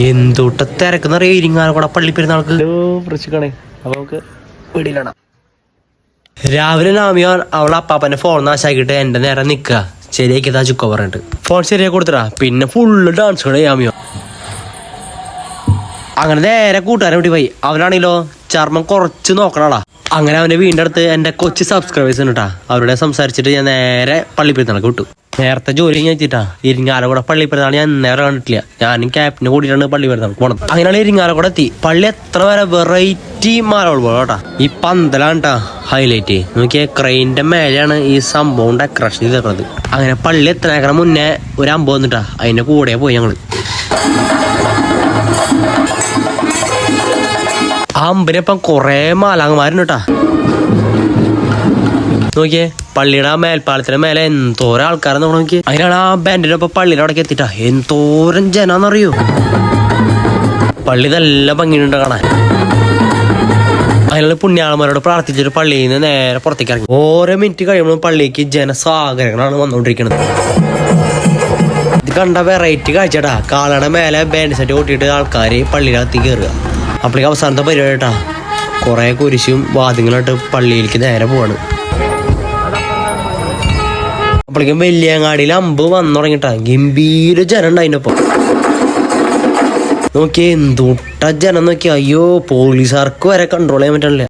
എന്തൊട്ട തിരക്കുന്നറിയ ഇരിങ്ങാലക്കുട പള്ളി പെരുന്നാൾക്ക് വൃശ്ചിക്കണേ. അപ്പൊ നമുക്ക് വീടിലാണ്. രാവിലെ നാമിയാൻ അവളെ അപ്പാപ്പന്റെ ഫോൺ നാശാക്കിയിട്ട് എന്റെ നേരെ നിക്കുക ശരിയാക്കിയതാ ചുക്ക പറഞ്ഞിട്ട് ഫോൺ ശരിയാക്കി കൊടുത്തടാ. പിന്നെ ഫുള്ള് ഡാൻസ് കളി ആമിയോ. അങ്ങനെ നേരെ കൂട്ടുകാരെ വിട്ടി പോയി. അവനാണെങ്കിലോ ചർമ്മം കുറച്ച് നോക്കണാളാ. അങ്ങനെ അവന്റെ വീടിന്റെ അടുത്ത് എന്റെ കൊച്ചു സബ്സ്ക്രൈബേഴ്സ് ഉണ്ട് കേട്ടാ. അവരോട് സംസാരിച്ചിട്ട് ഞാൻ നേരെ പള്ളി പെരുന്നാൾക്ക് വിട്ടു. നേരത്തെ ജോലി കഴിഞ്ഞിട്ടാ ഇരിങ്ങാലക്കുട പള്ളി പെരുന്നാൾ ഞാൻ നേരെ കണ്ടിട്ടില്ല. ഞാനും ക്യാപ്റ്റന് കൂടിയിട്ടാണ് പള്ളി പെരുന്നാൾക്ക് പോണത്. അങ്ങനെയാണ് ഇരിങ്ങാലക്കുട എത്തി. പള്ളി എത്ര വരെ വെറൈറ്റി മാലകൾ പോലെ കേട്ടാ. ഈ പന്തലാണ് കേട്ടാ ഹൈലൈറ്റ്. നോക്കിയ ക്രെയിന്റെ മേലെയാണ് ഈ സംഭവം ഡെക്കറേഷൻ ചെയ്തിട്ടുള്ളത്. അങ്ങനെ പള്ളി എത്തണേക്കണ മുന്നേ ഒരു അമ്പം വന്നിട്ടാ. അതിന്റെ കൂടെ പോയി ഞങ്ങള്. ആ അമ്പനിപ്പം കൊറേ മാലാങ്ങന്മാരുണ്ട് കേട്ടാ. നോക്കിയേ പള്ളിയുടെ ആ മേൽപ്പാലത്തിന്റെ മേലെ എന്തോരം ആൾക്കാരെന്ന് നോക്കിയേ. അതിനാണ് ആ ബാൻഡിന്റെ ഒപ്പം പള്ളിയുടെ അവിടേക്ക് എത്തിട്ടാ. എന്തോരം ജനാന്നറിയോ. പള്ളി നല്ല ഭംഗിയുണ്ട് കാണാൻ. അതിനുള്ള പുണ്യാളന്മാരോട് പ്രാർത്ഥിച്ചിട്ട് പള്ളിയിൽ നിന്ന് നേരെ പുറത്തേക്ക് ഇറങ്ങി. ഓരോ മിനിറ്റ് കഴിയുമ്പോഴും പള്ളിക്ക് ജനസാഗരങ്ങളാണ് വന്നുകൊണ്ടിരിക്കുന്നത്. ഇത് കണ്ട വെറൈറ്റി കാഴ്ചടാ. കാളയുടെ മേലെ ബാൻഡ് സെറ്റ് കൂട്ടിയിട്ട് ആൾക്കാര് പള്ളിയിലകത്ത് കയറുക. അപ്പോഴേക്ക് അവസാനത്തെ പരിപാടി കേട്ടാ. കുറെ കുരിശും വാദ്യങ്ങളായിട്ട് പള്ളിയിലേക്ക് നേരെ പോവാണ്. അപ്പോഴേക്കും വെല്ലിയങ്ങാടിയിൽ അമ്പ് വന്നു തുടങ്ങിട്ടാ. ഗംഭീര ജനം ഉണ്ട് അതിൻ്റെ ഒപ്പം. നോക്കിയേ എന്തൊട്ട ജനം നോക്കിയ. അയ്യോ പോലീസുകാർക്ക് വരെ കൺട്രോൾ ചെയ്യാൻ പറ്റണില്ല.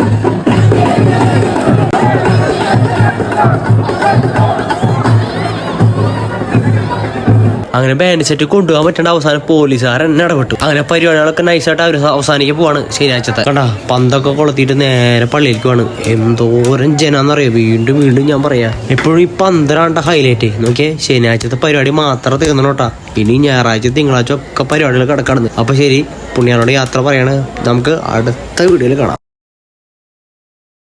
അങ്ങനെ ബാൻഡ് സെറ്റ് കൊണ്ടുപോകാൻ പറ്റേണ്ട അവസാനം പോലീസുകാർ എന്നെ ഇടപെട്ടു. അങ്ങനെ പരിപാടികളൊക്കെ നൈസായിട്ട് അവർ അവസാനിക്ക് പോവാണ്. ശനിയാഴ്ചത്തെ കണ്ടാ പന്തൊക്കെ കൊളുത്തിയിട്ട് നേരെ പള്ളിയിലേക്ക് പോവാണ്. എന്തോരം ജനാന്നറിയാം. വീണ്ടും വീണ്ടും ഞാൻ പറയാ എപ്പോഴും ഈ പന്തലാണ്ട ഹൈലൈറ്റ്. നോക്കിയേ ശനിയാഴ്ചത്തെ പരിപാടി മാത്രം തീർന്നോട്ടാ. ഇനി ഞായറാഴ്ച തിങ്കളാഴ്ച ഒക്കെ പരിപാടികൾ കിടക്കാണെന്ന്. അപ്പൊ ശരി പുണ്യാനോട് യാത്ര പറയാണ്. നമുക്ക് അടുത്ത വീഡിയോയിൽ കാണാം.